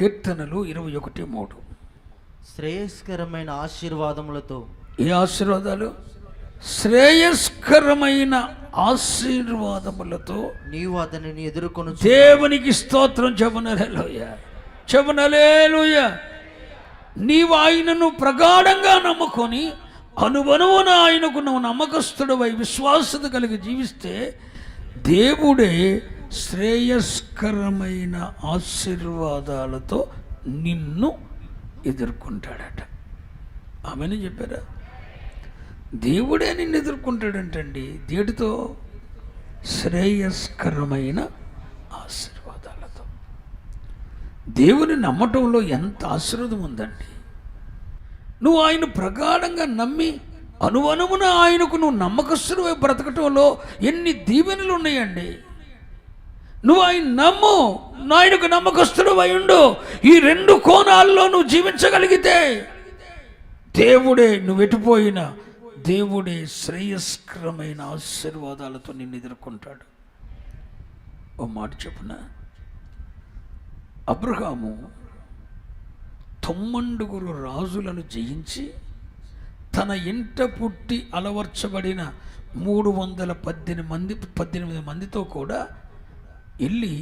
కీర్తనలు 21:3. శ్రేయస్కరమైన ఆశీర్వాదములతో. ఏ ఆశీర్వాదాలు? శ్రేయస్కరమైన ఆశీర్వాదములతో నీవు అతనిని ఎదుర్కొని. దేవునికి స్తోత్రం. చెబునలేలుయా, చెబునలేలుయా. నీవు ఆయనను ప్రగాఢంగా నమ్ముకొని అనువనువున ఆయనకు నువ్వు నమ్మకస్తుడవై విశ్వాసత కలిగి జీవిస్తే దేవుడే శ్రేయస్కరమైన ఆశీర్వాదాలతో నిన్ను ఎదుర్కొంటాడట. ఆమెను చెప్పారా? దేవుడే నిన్ను ఎదుర్కొంటాడంటండి. దేటితో? శ్రేయస్కరమైన ఆశీర్వాదాలతో. దేవుని నమ్మటంలో ఎంత ఆశీర్వాదం ఉందండి. నువ్వు ఆయన ప్రగాఢంగా నమ్మి అనువనుమున ఆయనకు నువ్వు నమ్మకస్తుడివై బ్రతకటంలో ఎన్ని దీవెనలు ఉన్నాయండి. నువ్వు ఆయన నమ్ము, ఆయనకు నమ్మకస్తుడివై ఉండు. ఈ రెండు కోణాల్లో నువ్వు జీవించగలిగితే దేవుడే, నువ్వు ఎటుపోయినా దేవుడే శ్రేయస్కరమైన ఆశీర్వాదాలతో నిన్ను ఎదుర్కొంటాడు. ఓ మాట చెప్పున, అబ్రహాము 9 రాజులను జయించి తన ఇంట పుట్టి అలవర్చబడిన 318 మందితో కూడా వెళ్ళి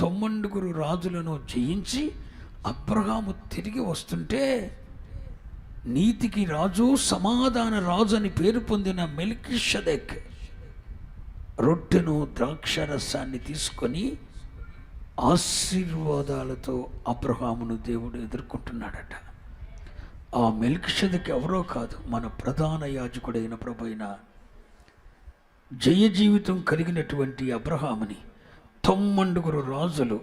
9 రాజులను జయించి అబ్రహాము తిరిగి వస్తుంటే నీతికి రాజు, సమాధాన రాజు అని పేరు పొందిన మెల్కీషెదెక్ రొట్టెను ద్రాక్షరసాన్ని తీసుకొని ఆశీర్వాదాలతో అబ్రహామును దేవుడు ఎదుర్కొంటున్నాడట. ఆ మెల్కీషెదెక్ ఎవరో కాదు, మన ప్రధాన యాజకుడైన ప్రభువైన జయ జీవితం కలిగినటువంటి అబ్రహాముని 9 రాజులు,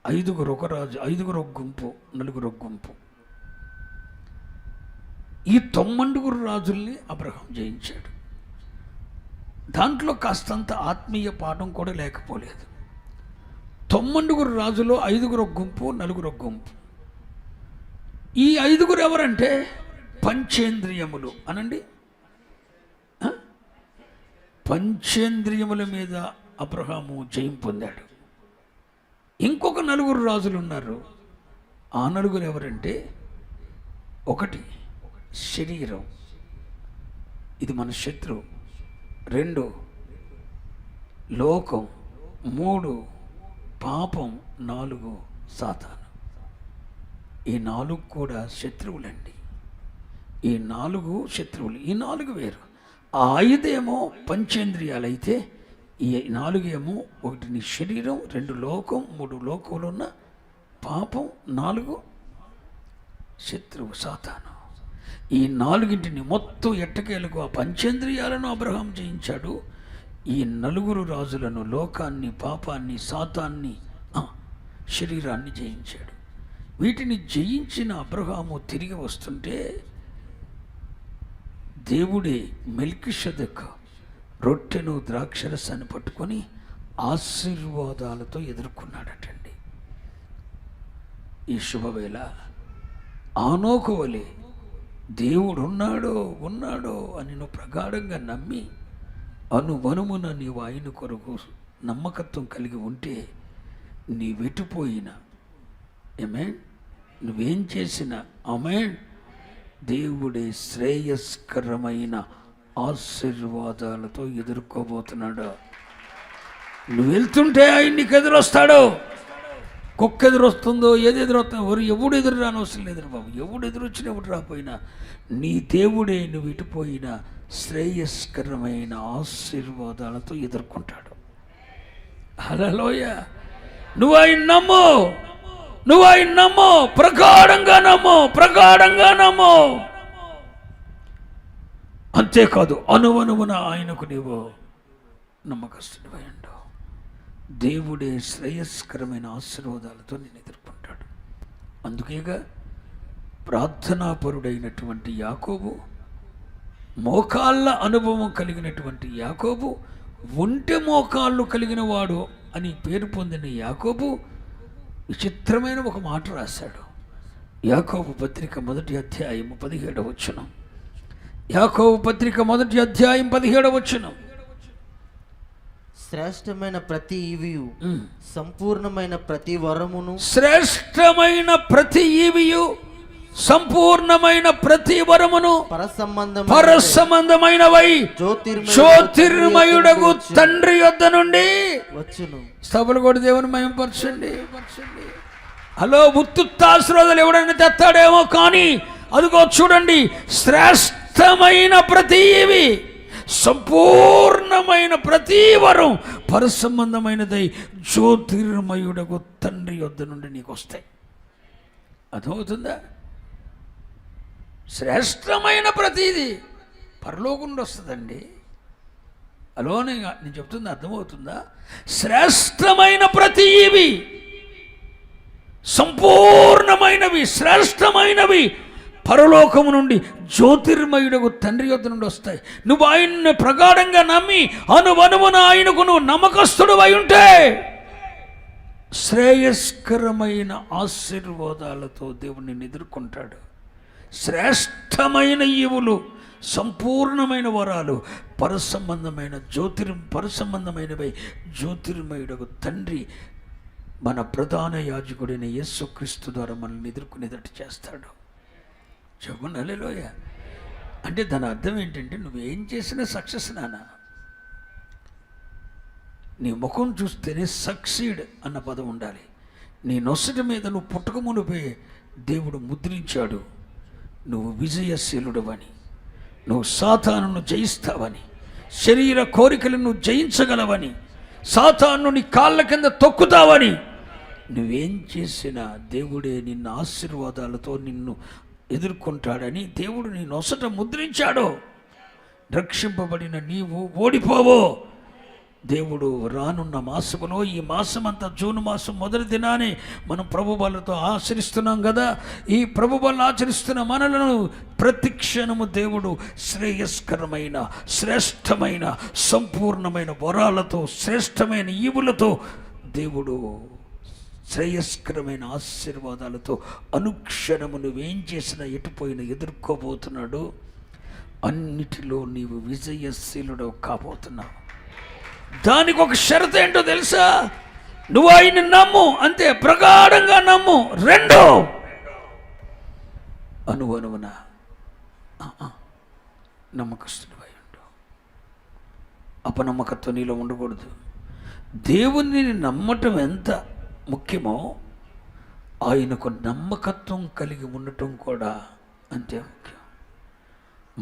5 ఒక రాజు, 5 ఒక గుంపు, 4 ఒక గుంపు, ఈ 9 రాజుల్ని అబ్రహాం జయించాడు. దాంట్లో కాస్తంత ఆత్మీయ పాఠం కూడా లేకపోలేదు. 9 రాజులో 5 ఒక గుంపు, 4 ఒక గుంపు. ఈ 5 ఎవరంటే పంచేంద్రియములు అనండి. పంచేంద్రియముల మీద అబ్రహాము జయం పొందాడు. ఇంకొక 4 రాజులు ఉన్నారు. ఆ 4 ఎవరంటే, 1 శరీరం, ఇది మన శత్రువు. 2 లోకం. 3 పాపం. 4 సాతాను. ఈ 4 కూడా శత్రువులండి. ఈ 4 శత్రువులు. ఈ 4 వేరు. ఆ 5 ఏమో పంచేంద్రియాలైతే ఈ 4 ఏమో 1 నీ శరీరం, 2 లోకం, 3 లోకంలో ఉన్న పాపం, 4 శత్రువు సాతాను. ఈ 4 మొత్తం ఎట్టకేలకు ఆ పంచేంద్రియాలను అబ్రహాం జయించాడు. ఈ 4 రాజులను, లోకాన్ని, పాపాన్ని, సాతాన్ని, శరీరాన్ని జయించాడు. వీటిని జయించిన అబ్రహాము తిరిగి వస్తుంటే దేవుడే మెల్కీషెదెక్ రొట్టెను ద్రాక్షరసాన్ని పట్టుకొని ఆశీర్వాదాలతో ఎదుర్కొన్నాడటండి. ఈ శుభవేళ ఆనోకు వలె దేవుడు ఉన్నాడో అని నువ్వు ప్రగాఢంగా నమ్మి అనువనుమున నీవు ఆయన కొరకు నమ్మకత్వం కలిగి ఉంటే నీ వెటుపోయినా ఆమేన్, నువ్వేం చేసినా ఆమేన్, దేవుడే శ్రేయస్కరమైన ఆశీర్వాదాలతో ఎదుర్కోబోతున్నాడు. నువ్వు వెళ్తుంటే ఆయన నీకు ఎదురొస్తాడు. కుక్క ఎదురొస్తుందో, ఏది ఎదురొస్తుందో, ఎవడు ఎదురు రానవసరం లేదు బాబు. ఎవడు ఎదురొచ్చినా ఎవడు రాపోయినా నీ దేవుడే నువ్వు ఇటుపోయినా శ్రేయస్కరమైన ఆశీర్వాదాలతో ఎదుర్కొంటాడు. హల్లెలూయా. నువ్వు ఆయన నమ్ము, ప్రగాఢంగా నమ్ము. అంతేకాదు అనువనువున ఆయనకు నీవు నమ్మకస్తుడివై ఉండు. దేవుడే శ్రేయస్కరమైన ఆశీర్వాదాలతో నేను ఎదుర్కొంటాడు. అందుకేగా ప్రార్థనాపరుడైనటువంటి యాకోబు, మోకాళ్ళ అనుభవం కలిగినటువంటి యాకోబు, ఒంటె మోకాళ్ళు కలిగిన వాడు అని పేరు పొందిన యాకోబు విచిత్రమైన ఒక మాట రాశాడు. యాకోబు పత్రిక 1వ అధ్యాయం 17వ వచనం. యాకోబు పత్రిక 1వ అధ్యాయం 17వ వచనం. శ్రేష్టమైన ప్రతి ఈవియు సంపూర్ణమైన ప్రతి వరమును శ్రేష్టమైన ప్రతి ఈవియు సంపూర్ణమైన ప్రతి వరమును పరసంబంధమైనవై జ్యోతిర్మయుడగు తండ్రి యొద్ద నుండి వచ్చును. స్తబలు కూడా దేవుని మహిమపరచండి. హలో, ఉత్తుత్తాశ్రోదలు ఎవడైనా తెస్తాడేమో, కానీ అదిగో చూడండి, శ్రేష్టమైన ప్రతి ఈవి సంపూర్ణమైన ప్రతి వరం పరసంబంధమైనదై జ్యోతిర్మయుడగు తండ్రి యొద్ద నుండి నీకు వస్తాయి. అర్థమవుతుందా? శ్రేష్టమైన ప్రతిదీ పరలోకం నుండి వస్తుందండి. అలోనే నేను చెప్తుంది అర్థమవుతుందా? శ్రేష్టమైన ప్రతి ఇవి సంపూర్ణమైనవి శ్రేష్టమైనవి పరలోకము నుండి జ్యోతిర్మయుడకు తండ్రి యొద్ద నుండి వస్తాయి. నువ్వు ఆయన్ని ప్రగాఢంగా నమ్మి అనువనువున ఆయనకు నువ్వు నమ్మకస్తుడు అయి ఉంటే శ్రేయస్కరమైన ఆశీర్వాదాలతో దేవుడు నిన్ను ఎదుర్కొంటాడు. శ్రేష్టమైన ఈవులు, సంపూర్ణమైన వరాలు, పరసంబంధమైనవై జ్యోతిర్మయుడకు తండ్రి మన ప్రధాన యాజకుడైన యేసుక్రీస్తు ద్వారా మనల్ని ఎదుర్కొనేటట్టు చేస్తాడు. చెప్పండి హల్లెలూయా. అంటే దాని అర్థం ఏంటంటే, నువ్వేం చేసినా సక్సెస్ నానా. నీ ముఖం చూస్తేనే సక్సీడ్ అన్న పదం ఉండాలి. నీ నొసటి మీద నువ్వు పుట్టక మునిపే దేవుడు ముద్రించాడు, నువ్వు విజయశీలుడవని, నువ్వు సాతానును జయిస్తావని, శరీర కోరికలను నువ్వు జయించగలవని, సాతాను నీ కాళ్ళ కింద తొక్కుతావని. నువ్వేం చేసినా దేవుడే నిన్ను ఆశీర్వాదాలతో నిన్ను ఎదుర్కొంటాడని దేవుడు నీ నొసట ముద్రించాడు. రక్షింపబడిన నీవు ఓడిపోవో. దేవుడు రానున్న మాసములో, ఈ మాసమంతా జూన్ మాసం మొదటి దినాన్ని మనం ప్రభుబలతో ఆచరిస్తున్నాం కదా. ఈ ప్రభుబలను ఆచరిస్తున్న మనలను ప్రతి క్షణము దేవుడు శ్రేయస్కరమైన శ్రేష్టమైన సంపూర్ణమైన వరాలతో, శ్రేష్టమైన ఈవులతో, దేవుడు శ్రేయస్కరమైన ఆశీర్వాదాలతో అనుక్షణము నువ్వేం చేసినా ఎటుపోయినా ఎదుర్కోబోతున్నాడు. అన్నిటిలో నీవు విజయశీలుడు కాబోతున్నావు. దానికి ఒక షరతు ఏంటో తెలుసా? నువ్వు ఆయన్ని నమ్ము, అంతే, ప్రగాఢంగా నమ్ము. రెండో, అనువనువున నమ్మకస్తుడివై ఉండు. అపనమ్మకత్వం నీలో ఉండకూడదు. దేవుణ్ణి నమ్మటం ఎంత ముఖ్యమో ఆయనకు నమ్మకత్వం కలిగి ఉండటం కూడా అంతే ముఖ్యం.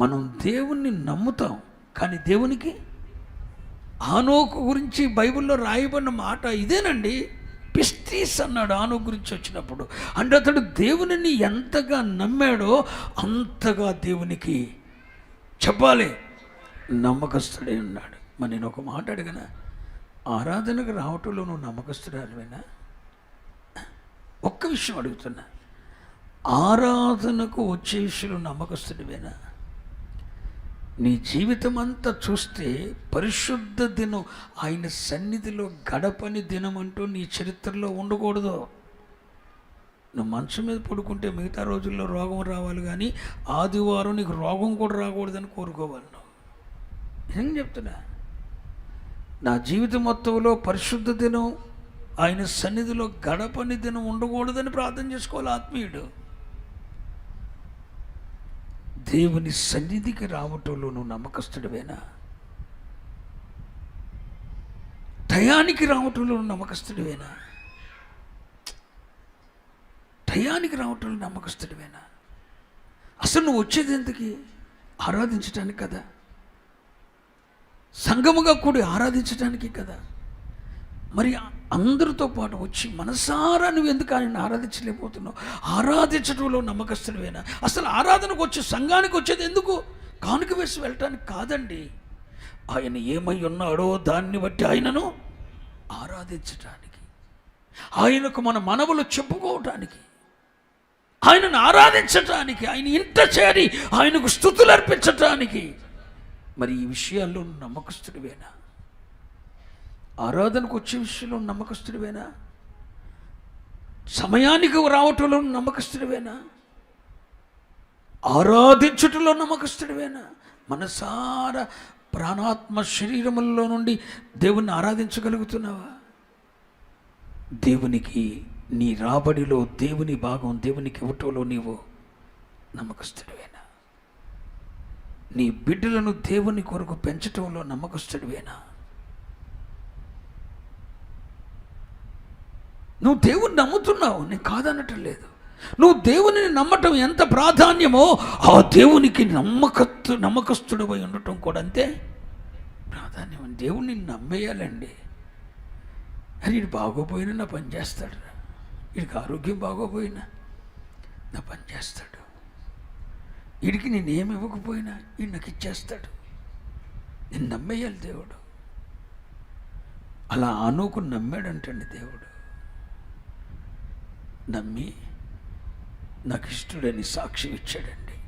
మనం దేవుణ్ణి నమ్ముతాం, కానీ దేవునికి ఆనోకు గురించి బైబిల్లో రాయబడిన మాట ఇదేనండి. పిస్టీస్ అన్నాడు ఆనోకు గురించి వచ్చినప్పుడు. అంటే అతడు దేవునిని ఎంతగా నమ్మాడో అంతగా దేవునికి చెప్పాలి నమ్మకస్తుడే ఉన్నాడు. మరి నేను ఒక మాట అడిగిన, ఆరాధనకు రావటంలో నువ్వు నమ్మకస్తురాలువేనా? ఒక్క విషయం అడుగుతున్నా, ఆరాధనకు వచ్చే విషయంలో నమ్మకస్తుడివేనా? నీ జీవితం అంతా చూస్తే పరిశుద్ధ దినం, ఆయన సన్నిధిలో గడపని దినం అంటూ నీ చరిత్రలో ఉండకూడదు. నువ్వు మంచం మీద పడుకుంటే మిగతా రోజుల్లో రోగం రావాలి, కానీ ఆదివారం నీకు రోగం కూడా రాకూడదని కోరుకోవాలి. నువ్వు ఏం చెప్తున్నా? నా జీవితం మొత్తంలో పరిశుద్ధ దినం, ఆయన సన్నిధిలో గడపని దినం ఉండకూడదని ప్రార్థన చేసుకోవాలి ఆత్మీయుడు. దేవుని సన్నిధికి రావటంలో నువ్వు నమ్మకస్తుడివేనా? టయానికి రావటంలో నువ్వు నమ్మకస్తుడివేనా? టయానికి రావటంలో నమ్మకస్తుడివేనా? అసలు నువ్వు వచ్చేది ఎందుకు? ఆరాధించడానికి కదా, సంఘముగా కూడి ఆరాధించడానికి కదా. మరి అందరితో పాటు వచ్చి మనసారా నువ్వు ఎందుకు ఆయన ఆరాధించలేకపోతున్నావు? ఆరాధించడంలో నమ్మకస్తుడివేనా? అసలు ఆరాధనకు వచ్చి సంఘానికి వచ్చేది ఎందుకు? కానుక వేసి వెళ్ళటానికి కాదండి. ఆయన ఏమై ఉన్నాడో దాన్ని బట్టి ఆయనను ఆరాధించటానికి, ఆయనకు మన మనవులు చెప్పుకోవటానికి, ఆయనను ఆరాధించటానికి, ఆయన ఇంట చేరి ఆయనకు స్తుతులు అర్పించటానికి. మరి ఈ విషయాల్లో నమ్మకస్తుడివేనా? ఆరాధనకు వచ్చే విషయంలో నమ్మకస్తుడివేనా? సమయానికి రావటంలో నమ్మకస్తుడివేనా? ఆరాధించుటలో నమ్మకస్తుడివేనా? మనసారా ప్రాణాత్మ శరీరముల్లో నుండి దేవుణ్ణి ఆరాధించగలుగుతున్నావా? దేవునికి నీ రాబడిలో దేవుని భాగం దేవునికి ఇవ్వటంలో నీవు నమ్మకస్తుడివేనా? నీ బిడ్డలను దేవుని కొరకు పెంచటంలో నమ్మకస్తుడివేనా? నువ్వు దేవుని నమ్ముతున్నావు, నేను కాదనటం లేదు. నువ్వు దేవుని నమ్మటం ఎంత ప్రాధాన్యమో ఆ దేవునికి నమ్మకస్తుడవై ఉండటం కూడా అంతే ప్రాధాన్యం. దేవుణ్ణి నమ్మేయాలండి. అని వీడు బాగోపోయినా నా పని చేస్తాడు, వీడికి ఆరోగ్యం బాగోపోయినా నా పని చేస్తాడు, వీడికి నేనేమి ఇవ్వకపోయినా వీడు నాకు ఇచ్చేస్తాడు. నేను నమ్మేయాలి దేవుడు. అలా ఆనోకు నమ్మాడంటండి దేవుడు. నమ్మి నాకు ఇష్టడని సాక్ష్యం ఇచ్చాడండి.